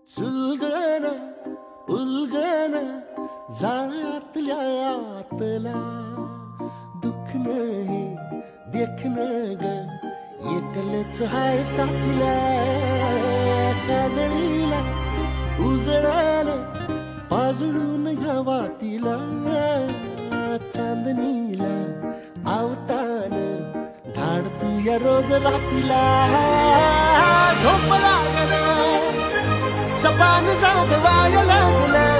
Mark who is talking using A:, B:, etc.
A: सुलगन उलगन जाळ्यातल्या आतला दुःख नाही देखणं ग एकलच हाय साथीला काजळीला उजळाल पाजळून ह्या वातीला चांदणीला आवतान धाड तू या रोज रातीला झोप लागना सपान जागवाय लागलं